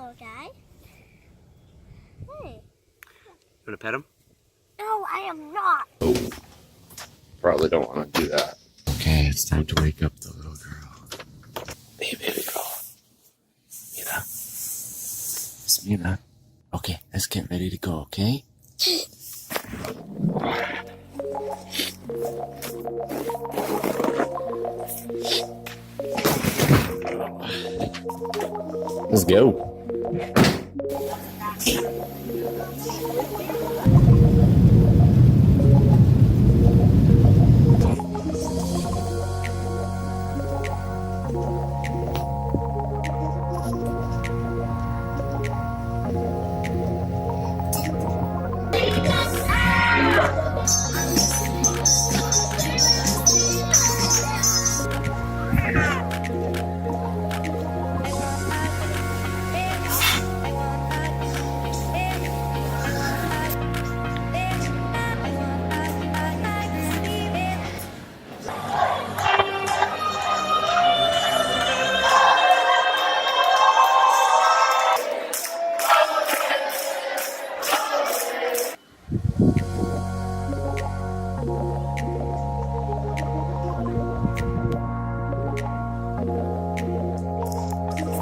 little guy. Hey. You want to pet him? No, I am not. Oh. Probably don't want to do that. Okay, it's time to wake up the little girl. Hey, baby girl. Mila. It's Mila. Okay, let's get ready to go, okay? Let's go.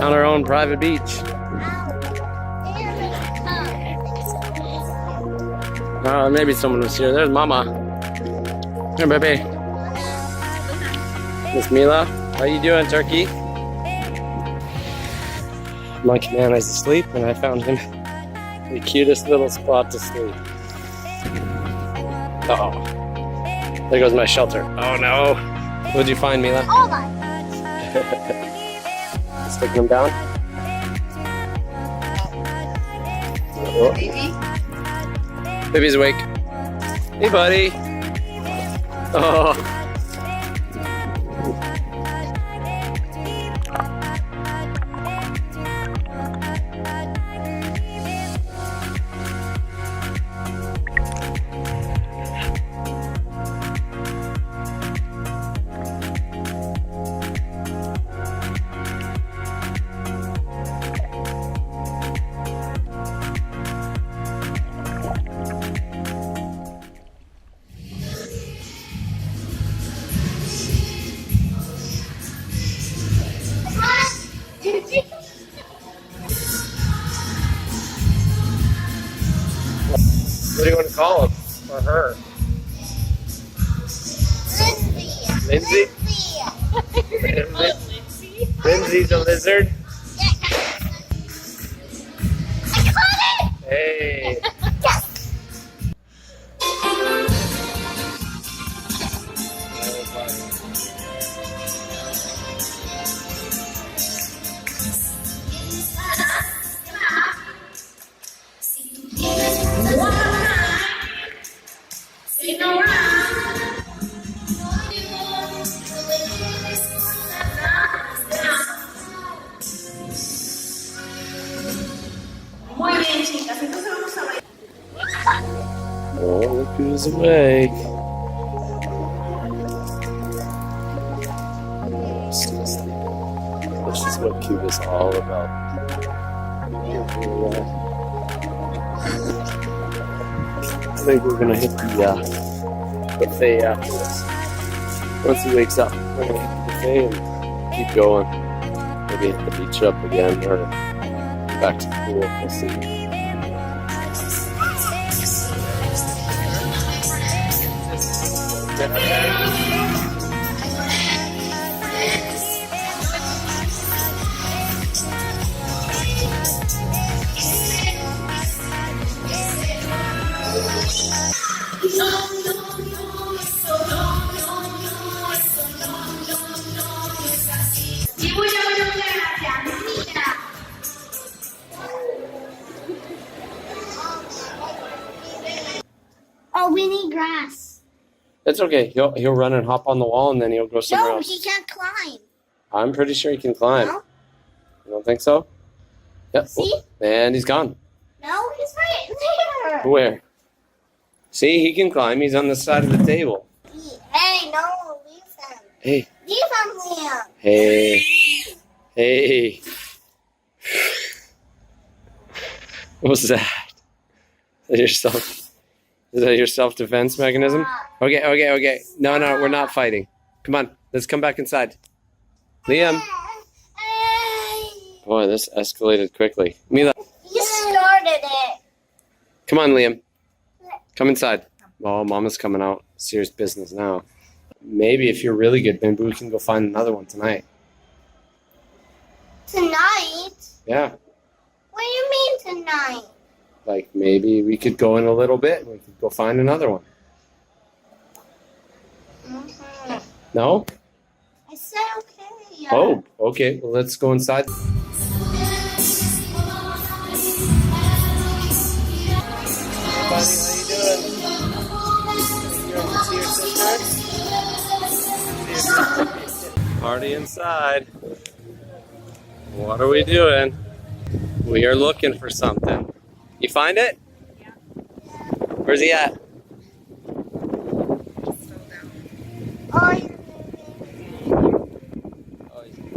On our own private beach. Oh, maybe someone was here. There's Mama. Here, baby. Miss Mila, how you doing, Turkey? Monkey Man is asleep, and I found him the cutest little spot to sleep. Uh-oh. There goes my shelter. Oh, no. What'd you find, Mila? Hold on. Sticking him down. Oh. Baby? Baby's awake. Hey, buddy. Oh. What do you want to call him? Or her? Lindsay. Lindsay? Lindsay's a lizard? Yeah. I caught it! Hey. Yes. Muy bien, chicas. Entonces vamos a bailar. Oh, look who's awake. Still sleeping. This is what Cuba's all about. I think we're gonna hit the buffet after this. Once he wakes up, we're gonna hit the buffet and keep going. Maybe hit the beach up again or back to the pool. We'll see. Oh, we need grass. It's okay. He'll run and hop on the wall and then he'll go somewhere No, else. he can't climb. I'm pretty sure he can climb. No? You don't think so? Yep. See? And he's gone. No, he's right there. Where? See, he can climb. He's on the side of the table. Hey, no, leave him. Hey. Leave him, Liam. Hey. Hey. What was that? Is that your self-defense mechanism? Okay. No, we're not fighting. Come on, let's come back inside. Liam. Boy, this escalated quickly. Mila. You started it. Come on, Liam. Come inside. Oh, Mama's coming out. Serious business now. Maybe if you're really good, maybe we can go find another one tonight. Tonight? Yeah. What do you mean tonight? Like maybe we could go in a little bit and we could go find another one. Mm-hmm. No? I said okay. Yeah. Oh, okay. Well, let's go inside. Hey, buddy, how you doing? See your sister? Party inside. What are we doing? We are looking for something. You find it? Yeah. Where's he at? Oh,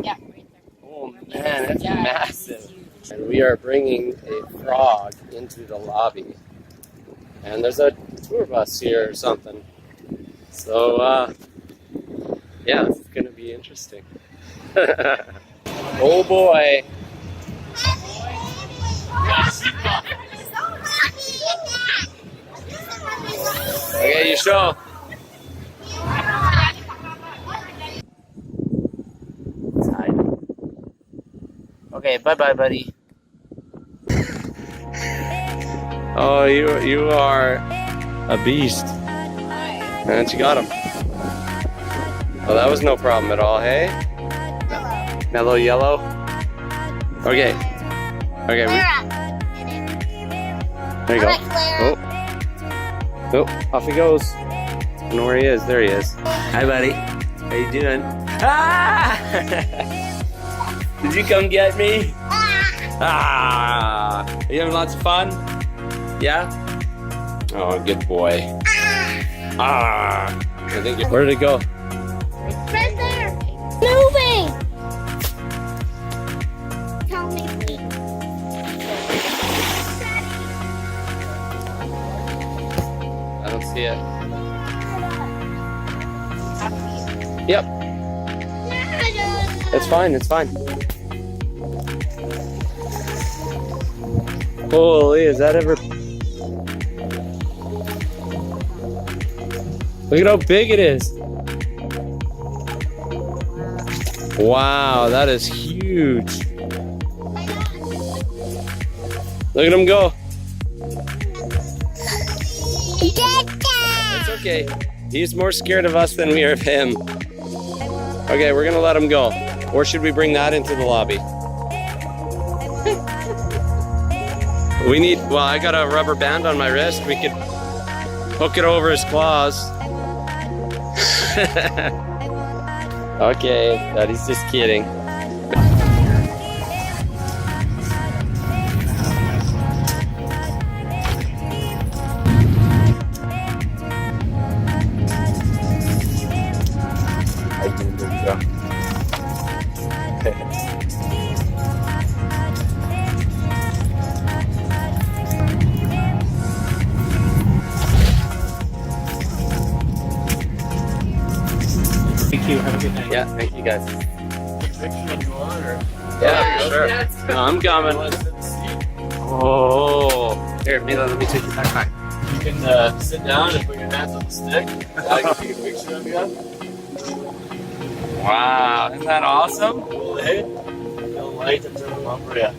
Yeah, right there. Oh man, it's massive. And we are bringing a frog into the lobby. And there's a tour bus here or something. So, yeah, it's going to be interesting. Oh boy. Okay, you show. Okay, bye-bye, buddy. Oh, you are a beast. And you got him. Oh, that was no problem at all, hey? Mellow yellow? Okay. Okay. There you go. Oh, off he goes. I don't know where he is. There he is. Hi, buddy. How you doing? Ah! Did you come get me? Ah! Are you having lots of fun? Yeah? Oh, good boy. Ah! I think where did it go? right there. Moving. Tell me, please. I don't see it. Yep. It's fine. It's fine. Holy, is that ever... Look at how big it is. Wow, that is huge. Look at him go. It's okay. He's more scared of us than we are of him. Okay, we're gonna let him go. Or should we bring that into the lobby? We need, well, I got a rubber band on my wrist. We could hook it over his claws. Okay, Daddy's just kidding. Thank you. Have a good night. Yeah, thank you guys. Yeah, sure. No, I'm coming. Oh, here, Mila, let me take your backpack. You can sit down and put your hands on the stick. I can take a picture of you. Wow, isn't that awesome? Cool, eh? They'll light and turn them on for you.